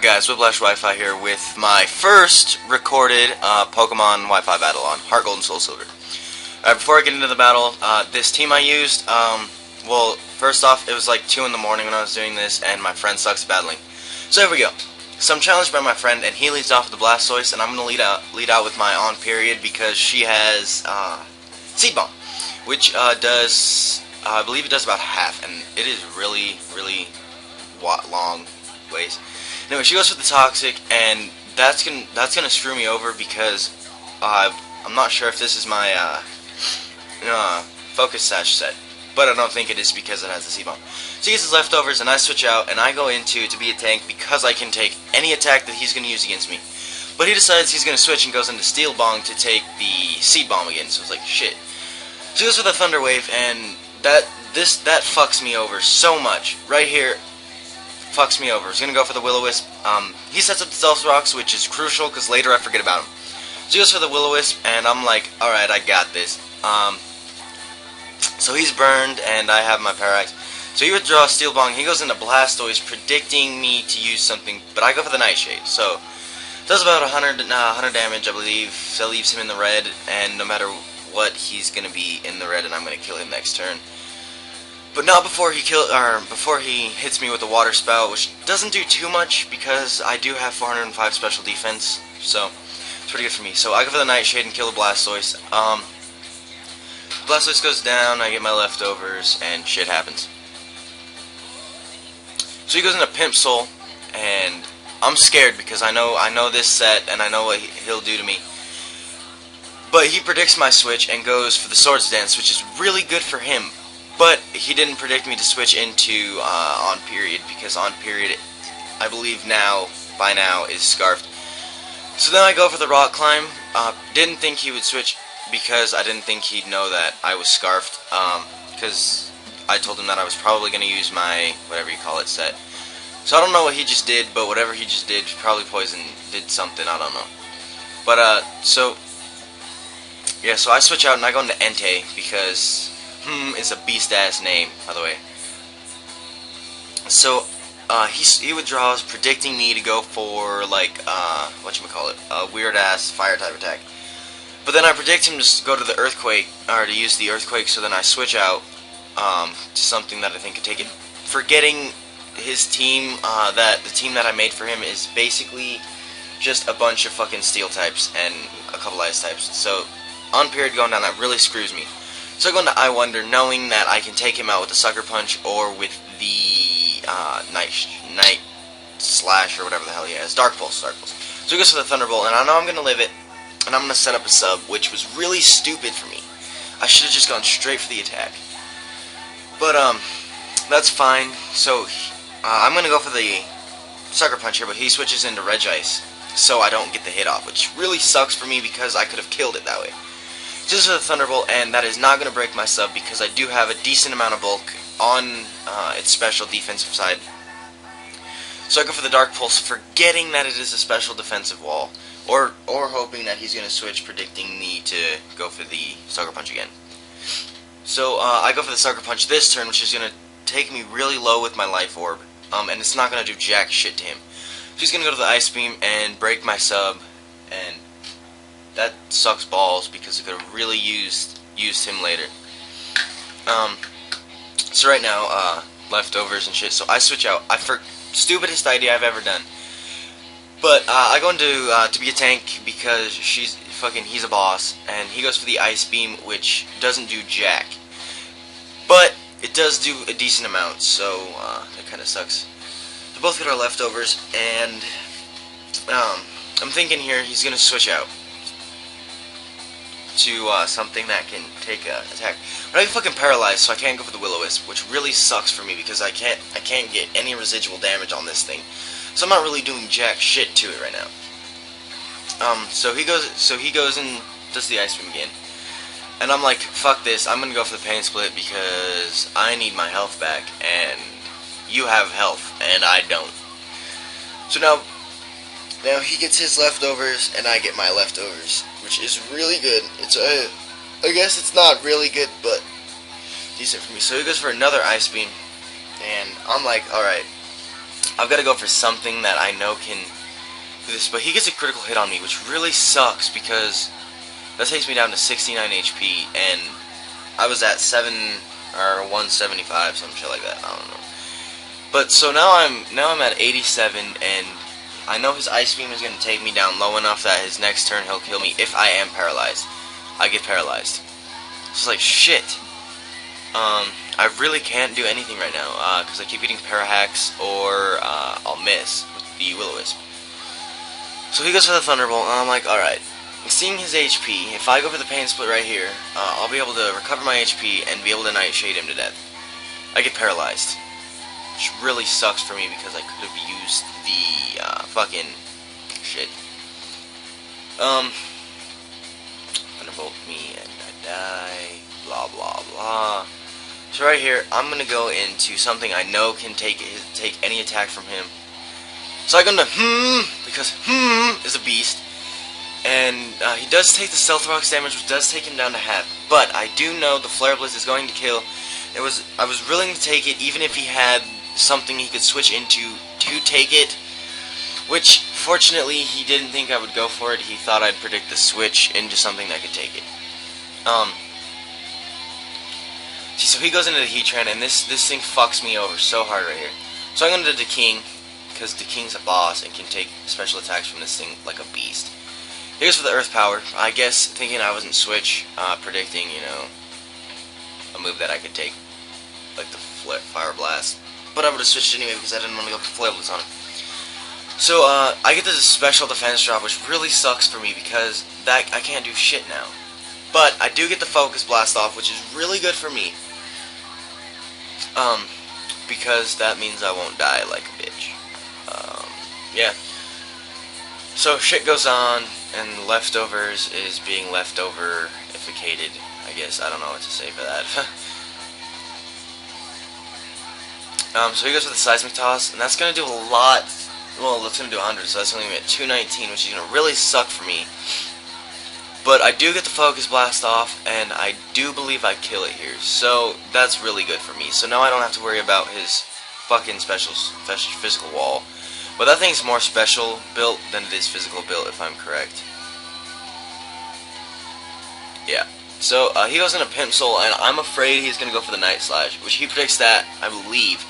Alright guys, WhiplashWiFi here with my first recorded Pokemon Wi-Fi battle on Heart Gold and Soul Silver. Before I get into the battle, this team I used, well, first off, it was like 2 in the morning when I was doing this, and my friend sucks at battling. So here we go. So I'm challenged by my friend, and he leads off with the Blastoise, and I'm going to lead out with my on period because she has Seed Bomb, which does, I believe it does about half, and it is really long ways. Anyway, she goes for the Toxic, and that's gonna screw me over because I'm not sure if this is my Focus Sash set, but I don't think it is because it has the C-Bomb. So he gets his leftovers, and I switch out, and I go into to be a tank because I can take any attack that he's gonna use against me. But he decides he's gonna switch and goes into Steel Bong to take the Seed Bomb again. So it's like shit. So he goes for the Thunder Wave, and that fucks me over so much right here. Fucks me over. He's gonna go for the Will-O-Wisp. He sets up the Stealth Rocks, which is crucial because later I forget about him. So he goes for the Will-O-Wisp, and I'm like, alright, I got this. So he's burned, and I have my Parax. So he withdraws Steel Bong. He goes into Blastoise, predicting me to use something, but I go for the Nightshade. So does about 100 damage, I believe. So that leaves him in the red, and no matter what, he's gonna be in the red, and I'm gonna kill him next turn. But not before he hits me with the Water Spout, which doesn't do too much because I do have 405 special defense, so it's pretty good for me. So I go for the Nightshade and kill the Blastoise. Blastoise goes down, I get my leftovers, and shit happens. So he goes into Pimp Soul, and I'm scared because I know this set and I know what he'll do to me. But he predicts my switch and goes for the Swords Dance, which is really good for him. But he didn't predict me to switch into on period because on period, I believe by now is Scarfed. So then I go for the Rock Climb. Didn't think he would switch because I didn't think he'd know that I was Scarfed. Because I told him that I was probably going to use my whatever you call it set. So I don't know what he just did, but whatever he just did, probably Poison did something. I don't know. But so yeah, so I switch out and I go into Entei because. It's a beast-ass name, by the way. So, he withdraws, predicting me to go for, like, whatchamacallit, a weird-ass fire-type attack. But then I predict him to go to the Earthquake, or to use the Earthquake, so then I switch out, to something that I think could take it. Forgetting his team, the team that I made for him is basically just a bunch of fucking Steel types and a couple Ice types. So, on period going down, that really screws me. So I go into I Wonder, knowing that I can take him out with the Sucker Punch or with the Night Slash or whatever the hell he has. Dark Pulse. So he goes for the Thunderbolt, and I know I'm going to live it, and I'm going to set up a sub, which was really stupid for me. I should have just gone straight for the attack. But, that's fine. So, I'm going to go for the Sucker Punch here, but he switches into Regice, so I don't get the hit off, which really sucks for me because I could have killed it that way. Just a Thunderbolt, and that is not going to break my sub because I do have a decent amount of bulk on its special defensive side. So I go for the Dark Pulse, forgetting that it is a special defensive wall, or hoping that he's going to switch, predicting me to go for the Sucker Punch again. So I go for the Sucker Punch this turn, which is going to take me really low with my Life Orb, and it's not going to do jack shit to him. So he's going to go to the Ice Beam and break my sub, and that sucks balls because I could have really used him later. So right now, leftovers and shit. So I switch out. Stupidest idea I've ever done. But I go into to be a tank because he's a boss, and he goes for the Ice Beam, which doesn't do jack, but it does do a decent amount. So that kind of sucks. So both get our leftovers, and I'm thinking here he's gonna switch out to something that can take an attack. But I'm fucking paralyzed, so I can't go for the Will-O-Wisp, which really sucks for me because I can't get any residual damage on this thing. So I'm not really doing jack shit to it right now. So he goes and does the Ice Beam again. And I'm like, fuck this, I'm gonna go for the Pain Split because I need my health back, and you have health, and I don't. So now he gets his leftovers, and I get my leftovers, which is really good. It's I guess it's not really good, but decent for me. So he goes for another Ice Beam, and I'm like, alright, I've got to go for something that I know can do this. But he gets a critical hit on me, which really sucks because that takes me down to 69 HP, and I was at 175, some shit like that. I don't know. But so now I'm at 87, and I know his ice beam is going to take me down low enough that his next turn he'll kill me if I am paralyzed. I get paralyzed. It's like shit. I really can't do anything right now because I keep getting parahacks or I'll miss with the Will-O-Wisp. So he goes for the Thunderbolt, and I'm like, alright. Seeing his HP, if I go for the Pain Split right here, I'll be able to recover my HP and be able to Nightshade him to death. I get paralyzed, which really sucks for me because I could have used the fucking shit. Thunderbolt me and I die. Blah blah blah. So right here, I'm gonna go into something I know can take any attack from him. So I go into because is a beast. And he does take the Stealth Rocks damage, which does take him down to half. But I do know the Flare Blitz is going to kill. I was willing to take it, even if he had something he could switch into to take it. Which, fortunately, he didn't think I would go for it. He thought I'd predict the switch into something that could take it. See, so he goes into the Heatran, and this thing fucks me over so hard right here. So I'm going to the King, because the King's a boss and can take special attacks from this thing like a beast. He goes for the Earth Power, I guess thinking I wasn't switch, predicting, you know, a move that I could take, like the Fire Blast. But I would have switched anyway because I didn't want to go for Flare Blitz on him. So, I get this special defense drop, which really sucks for me because I can't do shit now. But I do get the Focus Blast off, which is really good for me. Because that means I won't die like a bitch. Yeah. So shit goes on, and Leftovers is being leftoverificated, I guess. I don't know what to say for that. So he goes with the Seismic Toss, and that's going to do a lot. Well, it's going to do 100, so that's only going to be at 219, which is going to really suck for me. But I do get the Focus Blast off, and I do believe I kill it here. So that's really good for me. So now I don't have to worry about his fucking physical wall. But that thing's more special built than it is physical built, if I'm correct. Yeah. So he goes into Pimp Soul, and I'm afraid he's going to go for the Night Slash, which he predicts that, I believe,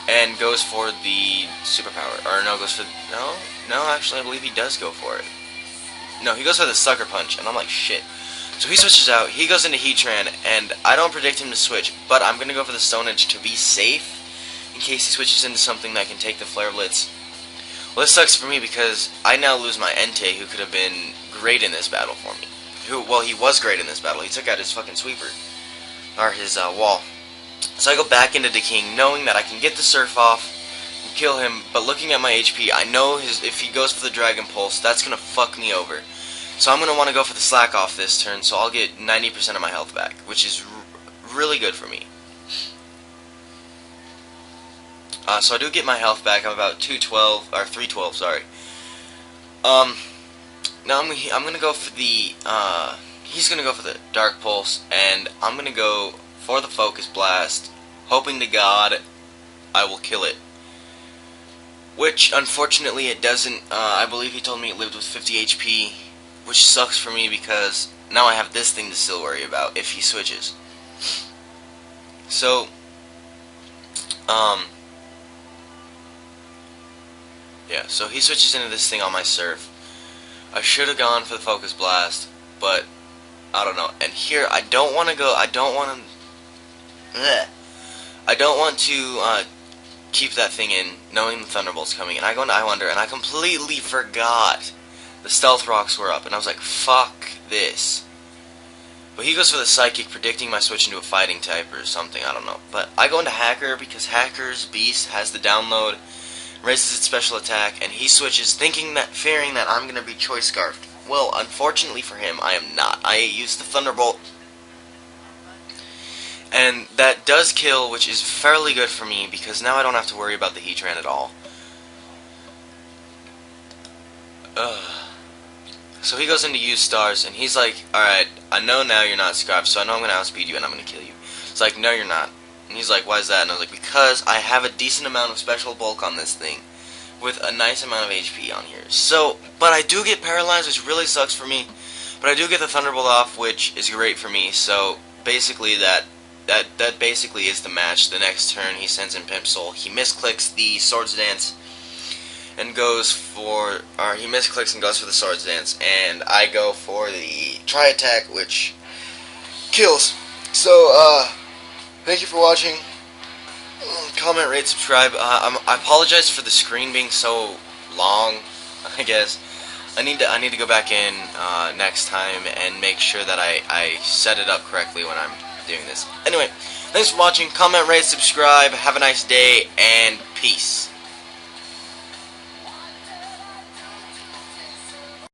and goes for the Superpower. Or no, goes for... No, actually I believe he does go for it. No, he goes for the Sucker Punch, and I'm like, shit. So he switches out, he goes into Heatran, and I don't predict him to switch, but I'm going to go for the Stone Edge to be safe, in case he switches into something that can take the Flare Blitz. Well, this sucks for me because I now lose my Entei, who could have been great in this battle for me. Well, he was great in this battle. He took out his fucking sweeper, or his wall. So I go back into the King, knowing that I can get the Surf off and kill him, but looking at my HP, I know if he goes for the Dragon Pulse, that's going to fuck me over. So I'm going to want to go for the Slack off this turn, so I'll get 90% of my health back, which is really good for me. So I do get my health back. I'm about 212 or 312. Sorry. Now I'm gonna go for the. He's gonna go for the Dark Pulse, and I'm gonna go for the Focus Blast, hoping to God I will kill it. Which unfortunately it doesn't. I believe he told me it lived with 50 HP, which sucks for me because now I have this thing to still worry about if he switches. So, yeah, so he switches into this thing on my Surf. I should have gone for the Focus Blast, but I don't know. And here, I don't want to go. I don't want to keep that thing in, knowing the Thunderbolt's coming. And I go into Islander, and I completely forgot the Stealth Rocks were up, and I was like, "Fuck this." But he goes for the Psychic, predicting my switch into a Fighting type or something. I don't know. But I go into Hacker because Hacker's Beast has the download. Raises its special attack, and he switches, fearing that I'm going to be Choice Scarfed. Well, unfortunately for him, I am not. I use the Thunderbolt, and that does kill, which is fairly good for me, because now I don't have to worry about the Heatran at all. So he goes into Use Stars, and he's like, alright, I know now you're not Scarfed, so I know I'm going to outspeed you, and I'm going to kill you. It's like, no you're not. And he's like, why is that? And I was like, because I have a decent amount of special bulk on this thing, with a nice amount of HP on here. So, but I do get paralyzed, which really sucks for me. But I do get the Thunderbolt off, which is great for me. So basically, that basically is the match. The next turn, he sends in Pimp Soul. He misclicks the Swords Dance and goes for, or he misclicks and goes for the Swords Dance, and I go for the Tri Attack, which kills. So, thank you for watching. Comment, rate, subscribe. I apologize for the screen being so long. I guess I need to go back in next time and make sure that I set it up correctly when I'm doing this. Anyway, thanks for watching. Comment, rate, subscribe. Have a nice day and peace.